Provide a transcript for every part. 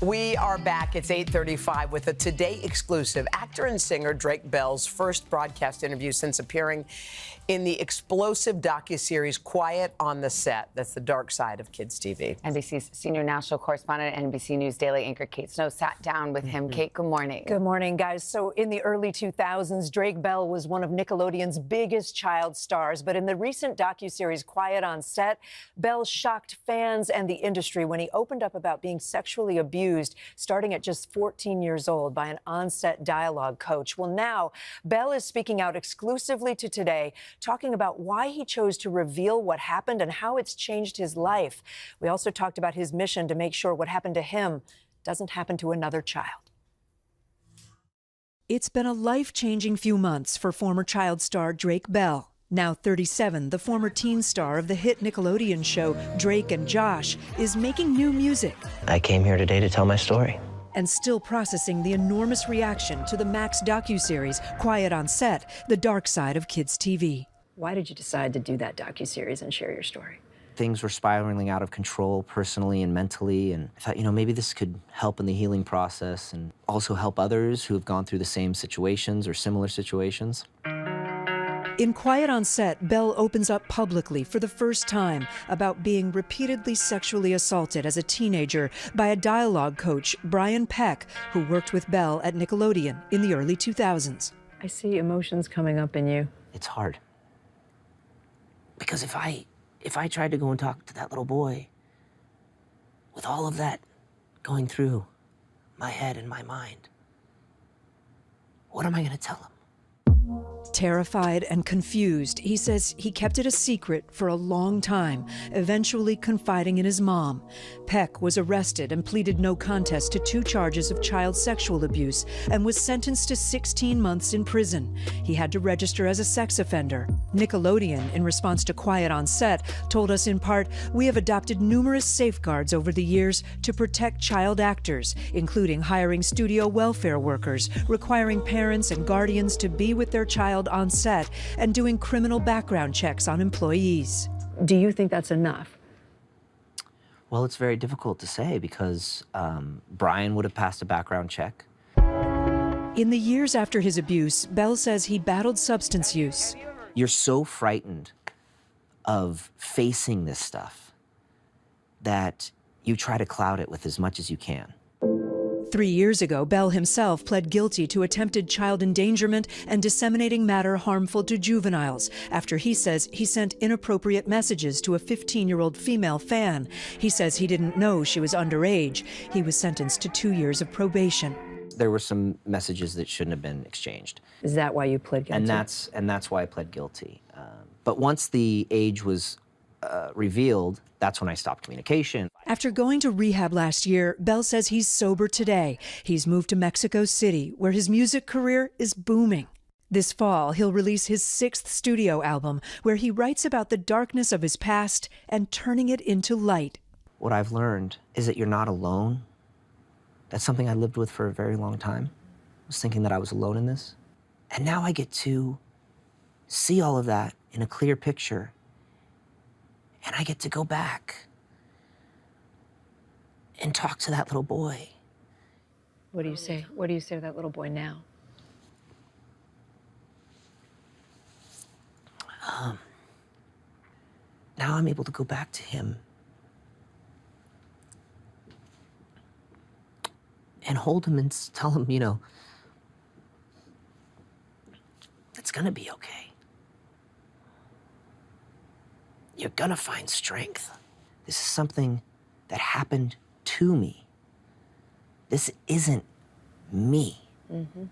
We are back. It's 8:35 with a Today exclusive. Actor and singer Drake Bell's first broadcast interview since appearing in the explosive docuseries Quiet on the Set. That's the dark side of kids' TV. NBC's senior national correspondent and NBC News Daily anchor Kate Snow sat down with him. Kate, good morning. Good morning, guys. So in the early 2000s, Drake Bell was one of Nickelodeon's biggest child stars. But in the recent docuseries Quiet on Set, Bell shocked fans and the industry when he opened up about being sexually abused, starting at just 14 years old by an on-set dialogue coach. Well, now Bell is speaking out exclusively to Today, talking about why he chose to reveal what happened and how it's changed his life. We also talked about his mission to make sure what happened to him doesn't happen to another child. It's been a life-changing few months for former child star Drake Bell. Now 37, the former teen star of the hit Nickelodeon show Drake and Josh is making new music. I came here today to tell my story. And still processing the enormous reaction to the Max docuseries Quiet on Set, the dark side of kids' TV. Why did you decide to do that docuseries and share your story? Things were spiraling out of control personally and mentally, and I thought, maybe this could help in the healing process and also help others who have gone through the same situations or similar situations. In Quiet on Set, Bell opens up publicly for the first time about being repeatedly sexually assaulted as a teenager by a dialogue coach, Brian Peck, who worked with Bell at Nickelodeon in the early 2000s. I see emotions coming up in you. It's hard. Because if I tried to go and talk to that little boy with all of that going through my head and my mind, what am I going to tell him? Terrified and confused, he says he kept it a secret for a long time, eventually confiding in his mom. Peck was arrested and pleaded no contest to 2 charges of child sexual abuse and was sentenced to 16 months in prison. He had to register as a sex offender. Nickelodeon, in response to Quiet on Set, told us in part, "We have adopted numerous safeguards over the years to protect child actors, including hiring studio welfare workers, requiring parents and guardians to be with their child on set, and doing criminal background checks on employees." Do you think that's enough? Well, it's very difficult to say because Brian would have passed a background check. In the years after his abuse, Bell says he battled substance use. You're so frightened of facing this stuff that you try to cloud it with as much as you can. 3 years ago, Bell himself pled guilty to attempted child endangerment and disseminating matter harmful to juveniles after he says he sent inappropriate messages to a 15-year-old female fan. He says he didn't know she was underage. He was sentenced to 2 years of probation. There were some messages that shouldn't have been exchanged. Is that why you pled guilty? And that's why I pled guilty. But once the age was revealed, that's when I stopped communication. After going to rehab last year, Bell says he's sober today. He's moved to Mexico City, where his music career is booming. This fall, he'll release his 6th studio album, where he writes about the darkness of his past and turning it into light. What I've learned is that you're not alone. That's something I lived with for a very long time. I was thinking that I was alone in this. And now I get to see all of that in a clear picture. And I get to go back and talk to that little boy. What do you say? What do you say to that little boy now? Now I'm able to go back to him and hold him and tell him, it's gonna be okay. You're gonna find strength. This is something that happened to me. This isn't me.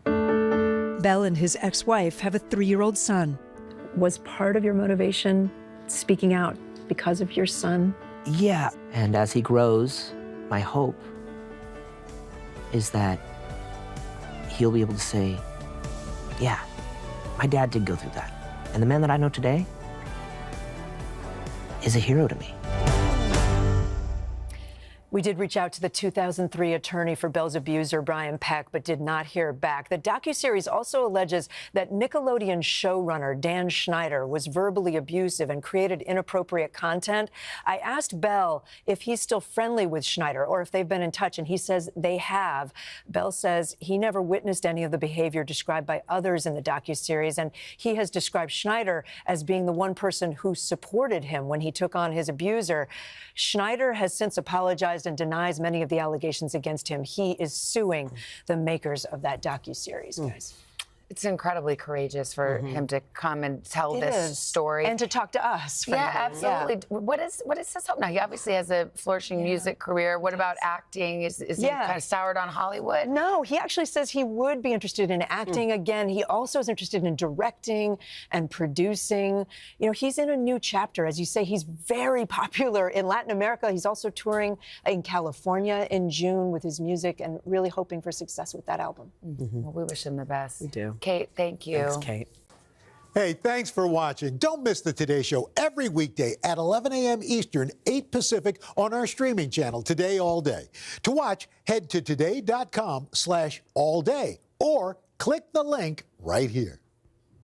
Bell and his ex-wife have a 3-year-old son. Was part of your motivation speaking out because of your son? Yeah, and as he grows, my hope is that he'll be able to say, yeah, my dad did go through that. And the man that I know today is a hero to me. We did reach out to the 2003 attorney for Bell's abuser, Brian Peck, but did not hear back. The docuseries also alleges that Nickelodeon showrunner Dan Schneider was verbally abusive and created inappropriate content. I asked Bell if he's still friendly with Schneider or if they've been in touch, and he says they have. Bell says he never witnessed any of the behavior described by others in the docuseries, and he has described Schneider as being the one person who supported him when he took on his abuser. Schneider has since apologized and denies many of the allegations against him. He is suing the makers of that docuseries, guys. It's incredibly courageous for him to come and tell this story. And to talk to us. Yeah, frankly. absolutely. Yeah. What is his hope now? He obviously has a flourishing music career. What about acting? Is he kind of soured on Hollywood? No, he actually says he would be interested in acting again. He also is interested in directing and producing. You know, he's in a new chapter. As you say, he's very popular in Latin America. He's also touring in California in June with his music and really hoping for success with that album. Well, we wish him the best. We do. Kate, thank you. Thanks, Kate. Hey, thanks for watching. Don't miss the Today Show every weekday at 11 a.m. Eastern, 8 Pacific on our streaming channel, Today All Day. To watch, head to today.com/allday or click the link right here.